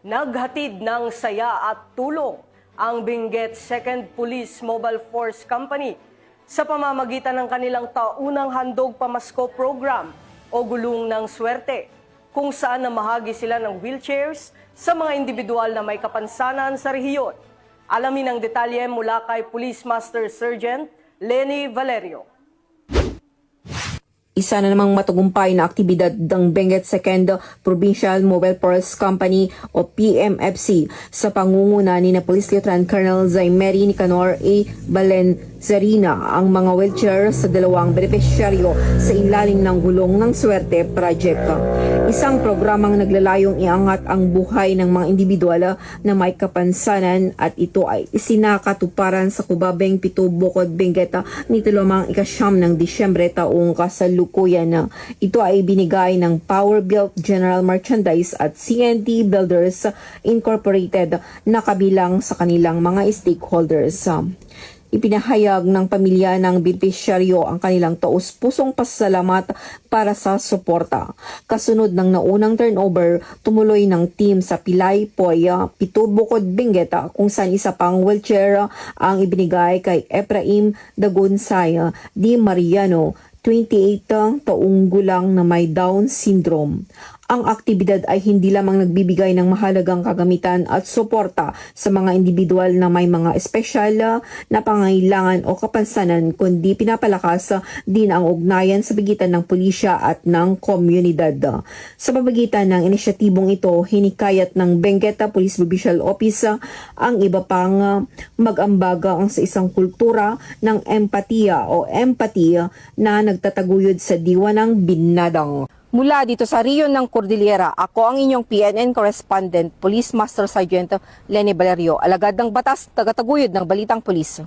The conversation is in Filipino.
Naghatid ng saya at tulong ang Benguet 2nd Police Mobile Force Company sa pamamagitan ng kanilang taunang handog pamasko program o Gulong ng Swerte, kung saan namahagi sila ng wheelchairs sa mga individual na may kapansanan sa rehiyon. Alamin ang detalye mula kay Police Master Sergeant Lenny Valerio. Isa na namang matagumpay na aktibidad ng Benguet 2nd Provincial Mobile Force Company o PMFC sa pangunguna ni na Police Lieutenant Colonel Zaimery Nicanor A. Valenzarina ang mga wheelchair sa dalawang benepisyaryo sa ilalim ng Gulong ng Swerte Project. Isang programang naglalayong iangat ang buhay ng mga individual na may kapansanan at ito ay isinakatuparan sa Kubabeng 7 Bukod Benguet nito lamang ika-9 ng Disyembre taong kasalukuyan. Ito ay binigay ng Power Built General Merchandise at CNT Builders Incorporated na kabilang sa kanilang mga stakeholders. Ipinahayag ng pamilya ng benepisyaryo ang kanilang taus-pusong pasasalamat para sa suporta. Kasunod ng naunang turnover, tumuloy ng team sa Pilay, Poya, 7 Bukod Benguet kung saan isa pang wheelchair ang ibinigay kay Efraim Dagunsay Di Mariano, 28 taong gulang na may Down syndrome. Ang aktibidad ay hindi lamang nagbibigay ng mahalagang kagamitan at suporta sa mga individual na may mga espesyal na pangangailangan o kapansanan, kundi pinapalakas din ang ugnayan sa pagitan ng pulisya at ng komunidad. Sa pamamagitan ng inisyatibong ito, hinikayat ng Benguet Police Provincial Office ang iba pang mag-ambaga sa isang kultura ng empatiya o empathy na nagtataguyod sa diwa ng binadang. Mula dito sa Riyon ng Cordillera, ako ang inyong PNN correspondent, Police Master Sergeant Lenny Valerio, alagad ng batas, tagataguyod ng Balitang Pulis.